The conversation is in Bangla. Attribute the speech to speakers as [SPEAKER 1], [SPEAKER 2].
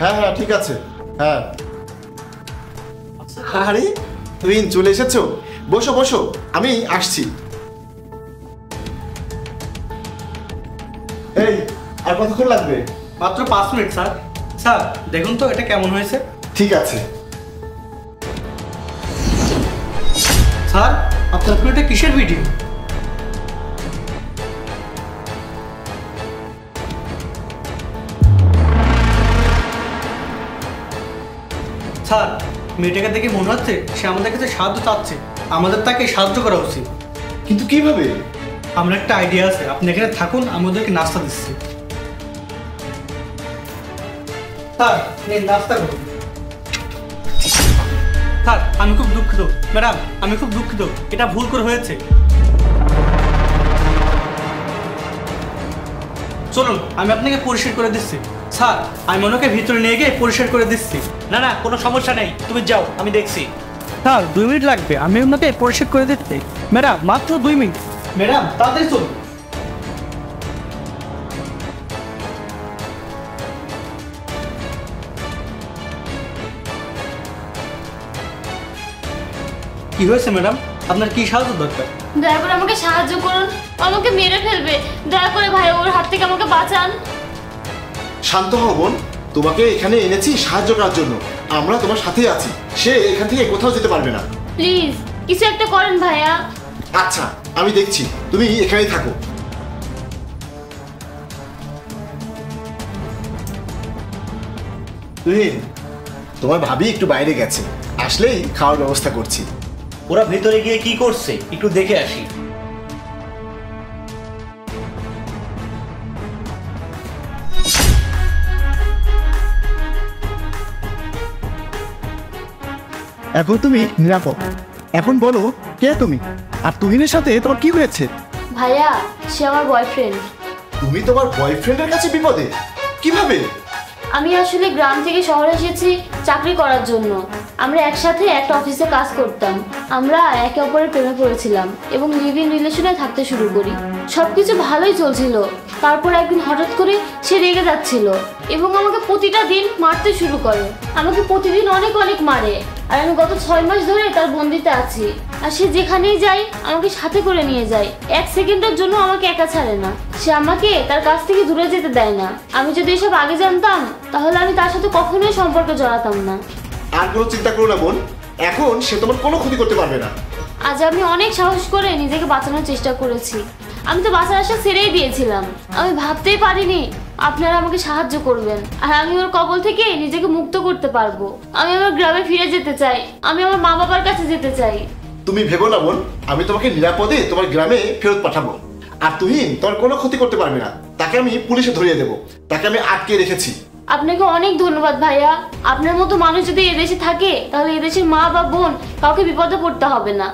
[SPEAKER 1] হ্যাঁ হ্যাঁ ঠিক আছে। হ্যাঁ আরে তুহিন চলে এসেছো, বসো বসো, আমি আসছি। এই আর কতক্ষণ লাগবে?
[SPEAKER 2] মাত্র 5 মিনিট স্যার। স্যার দেখুন তো এটা কেমন হয়েছে।
[SPEAKER 1] ঠিক আছে।
[SPEAKER 2] স্যার আপনার ফোনে কিসের ভিডিও? স্যার মেয়েটাকে দেখে মনে হচ্ছে সে আমাদের কাছে সাহায্য চাচ্ছে, আমাদের তাকে সাহায্য করা উচিত।
[SPEAKER 1] কিন্তু কিভাবে?
[SPEAKER 2] আমার একটা আইডিয়া আছে, আপনি এখানে থাকুন, আমি ওদেরকে নাস্তা দিচ্ছি। স্যার নিন নাস্তা করুন। স্যার আমি খুব দুঃখিত, ম্যাডাম আমি খুব দুঃখিত, এটা ভুল করে হয়েছে। চলুন আমি আপনাকে পরিষ্কার করে দিচ্ছি। স্যার আমি ওনাকে ভিতরে নিয়ে গিয়ে পরিষ্কার করে দিচ্ছি।
[SPEAKER 3] না না কোনো সমস্যা নেই, তুমি যাও, আমি দেখছি।
[SPEAKER 2] স্যার 2 মিনিট লাগবে, আমি ওনাকে পরিষ্কার করে দিচ্ছি। ম্যাডাম মাত্র 2 মিনিট। ম্যাডাম তাড়াতাড়ি চলুন। কি হয়েছে ম্যাডাম, আপনার কি সাহায্য দরকার?
[SPEAKER 4] দয়া করে আমাকে সাহায্য করুন, আমাকে মেরে ফেলবে, দয়া করে ভাই ওর হাত থেকে আমাকে বাঁচান।
[SPEAKER 1] শান্ত হও বোন, তোমাকে এখানে এনেছি সাহায্য করার জন্য। আমরা তোমার সাথেই আছি, সে এখান থেকে কোথাও যেতে পারবে না।
[SPEAKER 4] প্লিজ কিছু একটা করেন ভাইয়া।
[SPEAKER 1] আচ্ছা আমি দেখছি, তুমি এখানেই থাকো। তুহিন তোমার ভাবি একটু বাইরে গেছে, আসলেই খাওয়ার ব্যবস্থা করছি।
[SPEAKER 3] ওরা ভিতরে গিয়ে কি করছে একটু দেখে আসি।
[SPEAKER 5] এখন তুমি নিরাপদ। এখন বলো কে তুমি, আর তুহিনের সাথে তোমার কি হয়েছে?
[SPEAKER 4] ভাইয়া সে আমার বয়ফ্রেন্ড।
[SPEAKER 1] তুমি তোমার বয়ফ্রেন্ডের কাছে বিপদে? কিভাবে?
[SPEAKER 4] আমি আসলে গ্রাম থেকে শহরে এসেছি চাকরি করার জন্য। আমরা একসাথে একটা অফিসে কাজ করতাম। আমরা একে অপরের প্রেমে পড়েছিলাম এবং লিভ ইন রিলেশনে থাকতে শুরু করি। সবকিছু ভালোই চলছিল, তারপর একদিন হঠাৎ করে সে রেগে যাচ্ছিল এবং আমাকে প্রতিটা দিন মারতে শুরু করে। আমাকে প্রতিদিন অনেক অনেক মারে, আর আমি গত 6 মাস ধরে তার বন্দিতে আছি। আর সে যেখানেই যায় আমাকে সাথে করে নিয়ে যায়, 1 সেকেন্ডের জন্য আমাকে একা ছাড়ে না। সে আমাকে তার কাছ থেকে দূরে যেতে দেয় না। আমি যদি এসব আগে জানতাম তাহলে আমি তার সাথে কখনোই সম্পর্কে জড়াতাম না।
[SPEAKER 1] আর কোনো চিন্তা করো না বোন, এখন সে তোমার কোনো ক্ষতি করতে পারবে না।
[SPEAKER 4] আজ আমি অনেক সাহস করে নিজেকে বাঁচানোর চেষ্টা করেছি। আমি তো বাঁচার আশা ছেড়েই দিয়েছিলাম। আমি ভাবতেই পারিনি আপনারা আমাকে সাহায্য করবেন, আর আমি ওর কবল থেকে নিজেকে মুক্ত করতে পারবো। আমি আমার গ্রামে ফিরে যেতে চাই, আমি আমার মা বাবার কাছে যেতে চাই।
[SPEAKER 1] তুমি ভেবো না বোন, আমি তোমাকে নিরাপদে তোমার গ্রামে ফেরত পাঠাবো। আর তুহিন তোমার কোনো ক্ষতি করতে পারবে না, তাকে আমি পুলিশে ধরিয়ে দেবো, তাকে আমি আটকে রেখেছি।
[SPEAKER 4] আপনাকে অনেক ধন্যবাদ ভাইয়া। আপনার মতো মানুষ যদি এদেশে থাকে তাহলে এদেশের মা বা বোন কাউকে বিপদে পড়তে হবে না।